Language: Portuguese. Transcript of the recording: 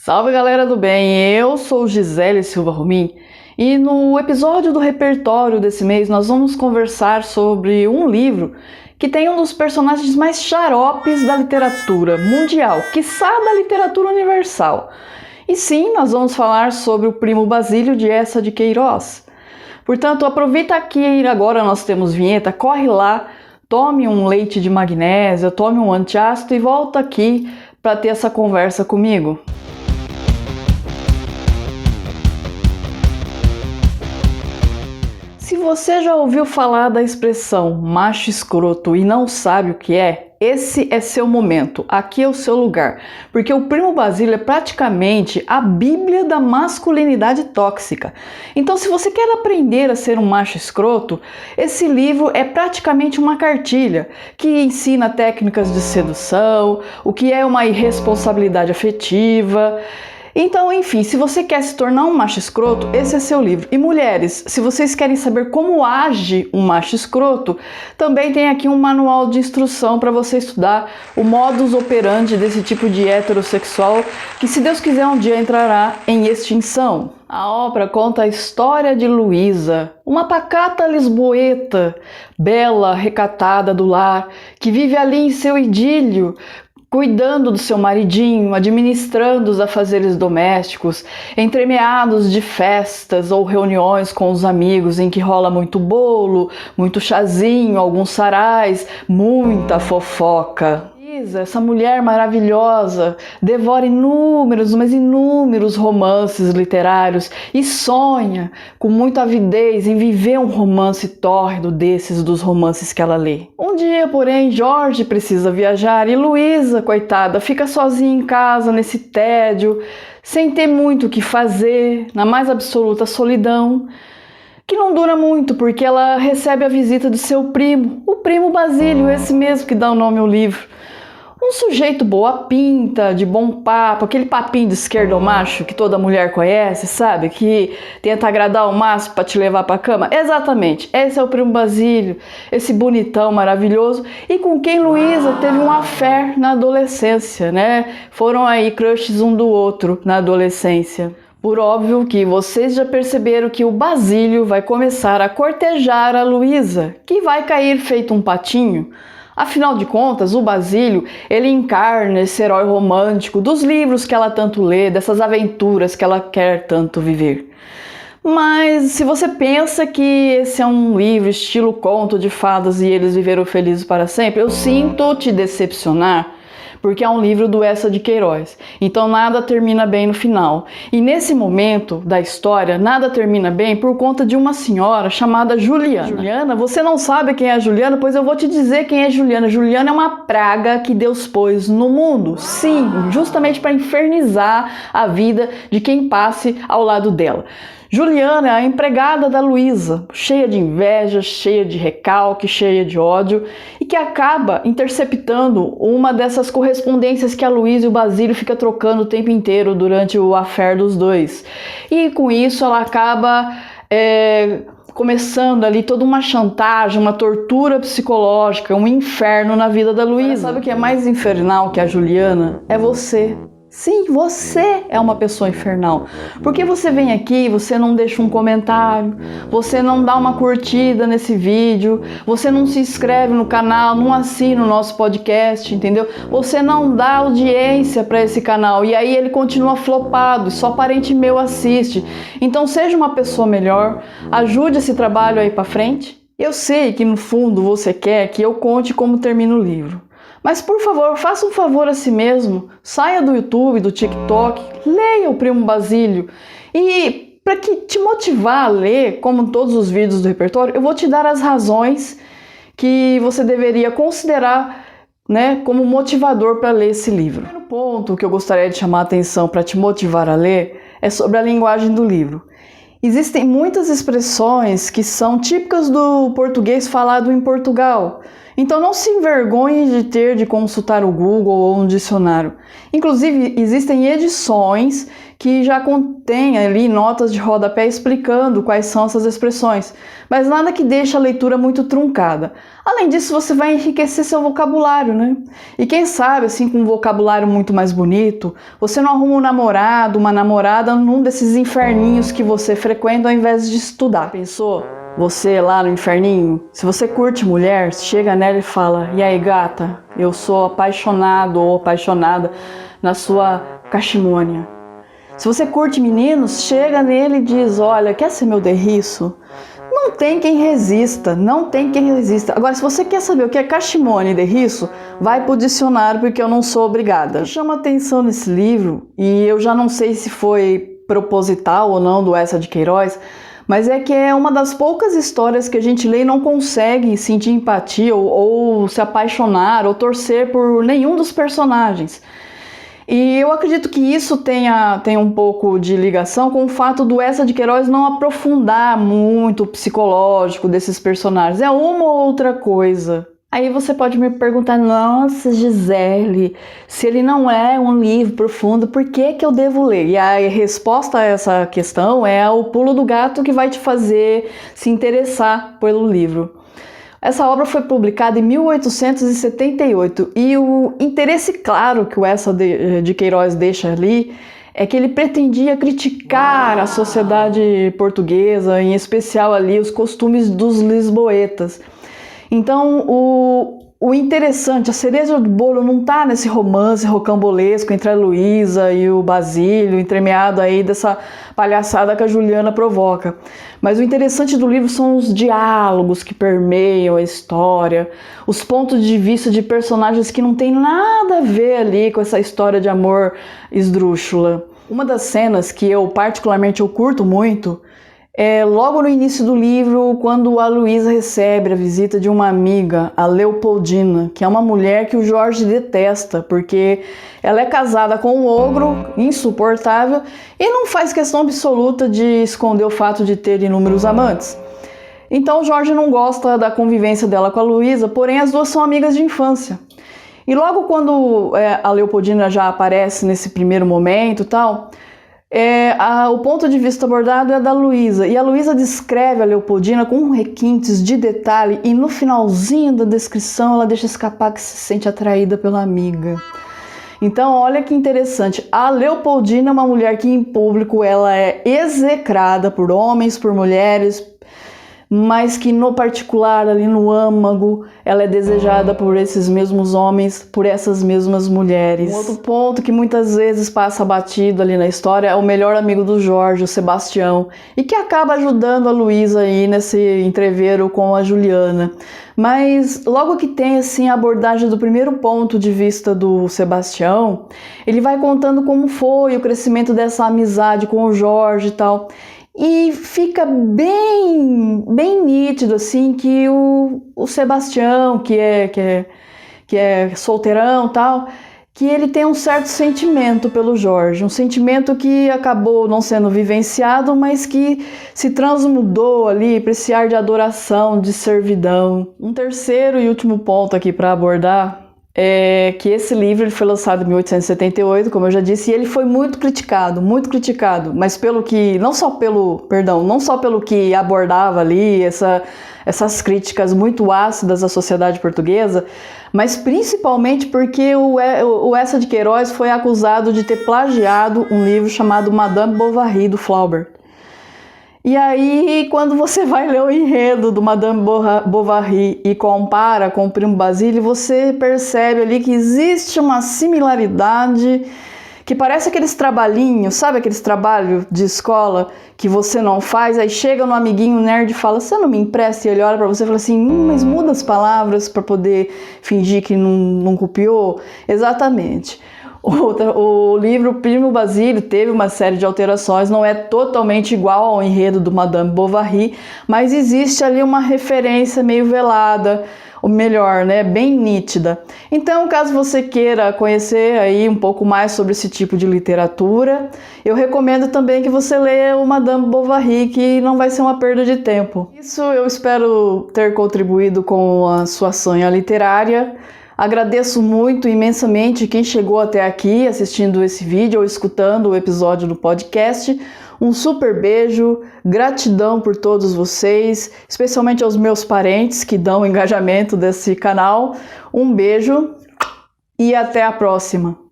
Salve galera do bem, eu sou Gisele Silva Romim e no episódio do repertório desse mês nós vamos conversar sobre um livro que tem um dos personagens mais xaropes da literatura mundial, quiçá da literatura universal. E sim, nós vamos falar sobre o Primo Basílio de Eça de Queiroz. Portanto, aproveita que agora nós temos vinheta, corre lá, tome um leite de magnésia, tome um antiácido e volta aqui para ter essa conversa comigo. Se você já ouviu falar da expressão macho escroto e não sabe o que é, esse é seu momento, aqui é o seu lugar, porque o Primo Basílio é praticamente a bíblia da masculinidade tóxica. Então, se você quer aprender a ser um macho escroto, esse livro é praticamente uma cartilha que ensina técnicas de sedução, o que é uma irresponsabilidade afetiva. Então, enfim, se você quer se tornar um macho escroto, esse é seu livro. E mulheres, se vocês querem saber como age um macho escroto, também tem aqui um manual de instrução para você estudar o modus operandi desse tipo de heterossexual que, se Deus quiser, um dia entrará em extinção. A obra conta a história de Luísa, uma pacata lisboeta, bela, recatada do lar, que vive ali em seu idílio, cuidando do seu maridinho, administrando os afazeres domésticos, entremeados de festas ou reuniões com os amigos em que rola muito bolo, muito chazinho, alguns sarais, muita fofoca. Essa mulher maravilhosa devora inúmeros, mas inúmeros romances literários e sonha com muita avidez em viver um romance tórrido desses dos romances que ela lê. Um dia, porém, Jorge precisa viajar e Luísa, coitada, fica sozinha em casa nesse tédio, sem ter muito o que fazer, na mais absoluta solidão, que não dura muito porque ela recebe a visita de seu primo, o Primo Basílio, esse mesmo que dá o nome ao livro. Um sujeito boa pinta, de bom papo, aquele papinho de esquerdomacho que toda mulher conhece, sabe? Que tenta agradar o máximo para te levar para cama. Exatamente, esse é o Primo Basílio, esse bonitão maravilhoso e com quem Luísa teve um affair na adolescência, né? Foram aí crushes um do outro na adolescência. Por óbvio que vocês já perceberam que o Basílio vai começar a cortejar a Luísa, que vai cair feito um patinho. Afinal de contas, o Basílio, ele encarna esse herói romântico dos livros que ela tanto lê, dessas aventuras que ela quer tanto viver. Mas se você pensa que esse é um livro estilo conto de fadas e eles viveram felizes para sempre, eu sinto te decepcionar, porque é um livro do Eça de Queiroz. Então nada termina bem no final. E nesse momento da história, nada termina bem por conta de uma senhora chamada Juliana. Juliana, você não sabe quem é a Juliana? Pois eu vou te dizer quem é Juliana. Juliana é uma praga que Deus pôs no mundo. Sim, justamente para infernizar a vida de quem passe ao lado dela. Juliana é a empregada da Luísa, cheia de inveja, cheia de recalque, cheia de ódio e que acaba interceptando uma dessas correspondências que a Luísa e o Basílio ficam trocando o tempo inteiro durante o affair dos dois. E com isso ela acaba começando ali toda uma chantagem, uma tortura psicológica, um inferno na vida da Luísa. Sabe o que é mais infernal que a Juliana? É você. Sim, você é uma pessoa infernal, porque você vem aqui, você não deixa um comentário, você não dá uma curtida nesse vídeo, você não se inscreve no canal, não assina o nosso podcast, entendeu? Você não dá audiência para esse canal e aí ele continua flopado, só parente meu assiste. Então seja uma pessoa melhor, ajude esse trabalho aí para frente. Eu sei que no fundo você quer que eu conte como termina o livro. Mas, por favor, faça um favor a si mesmo, saia do YouTube, do TikTok, leia o Primo Basílio. E para te motivar a ler, como todos os vídeos do repertório, eu vou te dar as razões que você deveria considerar, né, como motivador para ler esse livro. O primeiro ponto que eu gostaria de chamar a atenção para te motivar a ler é sobre a linguagem do livro. Existem muitas expressões que são típicas do português falado em Portugal. Então não se envergonhe de ter de consultar o Google ou um dicionário. Inclusive, existem edições que já contêm ali notas de rodapé explicando quais são essas expressões, mas nada que deixe a leitura muito truncada. Além disso, você vai enriquecer seu vocabulário, né? E quem sabe, assim, com um vocabulário muito mais bonito, você não arruma um namorado, uma namorada num desses inferninhos que você frequenta ao invés de estudar. Pensou? Você lá no inferninho, se você curte mulher, chega nela e fala: "E aí, gata, eu sou apaixonado ou apaixonada na sua cachimônia." Se você curte meninos, chega nele e diz: "Olha, quer ser meu derriço?" Não tem quem resista, não tem quem resista. Agora, se você quer saber o que é cachimônia e derriço, vai pro dicionário, porque eu não sou obrigada. O que chama atenção nesse livro, e eu já não sei se foi proposital ou não do Eça de Queiroz, mas é que é uma das poucas histórias que a gente lê e não consegue sentir empatia ou se apaixonar ou torcer por nenhum dos personagens. E eu acredito que isso tenha um pouco de ligação com o fato do Eça de Queiroz não aprofundar muito o psicológico desses personagens. É uma ou outra coisa. Aí você pode me perguntar: "Nossa, Gisele, se ele não é um livro profundo, por que que eu devo ler?" E a resposta a essa questão é o pulo do gato que vai te fazer se interessar pelo livro. Essa obra foi publicada em 1878 e o interesse claro que o Eça de Queiroz deixa ali é que ele pretendia criticar a sociedade portuguesa, em especial ali os costumes dos lisboetas. Então, o interessante, a cereja do bolo não está nesse romance rocambolesco entre a Luísa e o Basílio, entremeado aí dessa palhaçada que a Juliana provoca. Mas o interessante do livro são os diálogos que permeiam a história, os pontos de vista de personagens que não tem nada a ver ali com essa história de amor esdrúxula. Uma das cenas que eu particularmente curto muito é logo no início do livro, quando a Luísa recebe a visita de uma amiga, a Leopoldina, que é uma mulher que o Jorge detesta, porque ela é casada com um ogro insuportável e não faz questão absoluta de esconder o fato de ter inúmeros amantes. Então o Jorge não gosta da convivência dela com a Luísa, porém as duas são amigas de infância. E logo quando a Leopoldina já aparece nesse primeiro momento e tal, o ponto de vista abordado é da Luísa, e a Luísa descreve a Leopoldina com requintes de detalhe, e no finalzinho da descrição ela deixa escapar que se sente atraída pela amiga. Então olha que interessante, a Leopoldina é uma mulher que em público ela é execrada por homens, por mulheres, mas que no particular, ali no âmago, ela é desejada por esses mesmos homens, por essas mesmas mulheres. Um outro ponto que muitas vezes passa batido ali na história é o melhor amigo do Jorge, o Sebastião, e que acaba ajudando a Luísa aí nesse entrevero com a Juliana. Mas logo que tem assim a abordagem do primeiro ponto de vista do Sebastião, ele vai contando como foi o crescimento dessa amizade com o Jorge e tal. E fica bem nítido assim que o Sebastião, que é solteirão e tal, que ele tem um certo sentimento pelo Jorge, um sentimento que acabou não sendo vivenciado, mas que se transmudou ali para esse ar de adoração, de servidão. Um terceiro e último ponto aqui para abordar é que esse livro ele foi lançado em 1878, como eu já disse, e ele foi muito criticado, mas não só pelo que abordava ali, essas críticas muito ácidas à sociedade portuguesa, mas principalmente porque o Eça de Queiroz foi acusado de ter plagiado um livro chamado Madame Bovary, do Flaubert. E aí, quando você vai ler o enredo do Madame Bovary e compara com o Primo Basílio, você percebe ali que existe uma similaridade que parece aqueles trabalhinhos, sabe aqueles trabalhos de escola que você não faz, aí chega no amiguinho nerd e fala: "Você não me empresta?" E ele olha pra você e fala assim: mas muda as palavras para poder fingir que não copiou." Exatamente. O livro Primo Basílio teve uma série de alterações, não é totalmente igual ao enredo do Madame Bovary, mas existe ali uma referência meio velada, ou melhor, né, bem nítida. Então, caso você queira conhecer aí um pouco mais sobre esse tipo de literatura, eu recomendo também que você leia o Madame Bovary, que não vai ser uma perda de tempo. Isso eu espero ter contribuído com a sua sanha literária. Agradeço muito, imensamente, quem chegou até aqui assistindo esse vídeo ou escutando o episódio do podcast. Um super beijo, gratidão por todos vocês, especialmente aos meus parentes que dão o engajamento desse canal. Um beijo e até a próxima!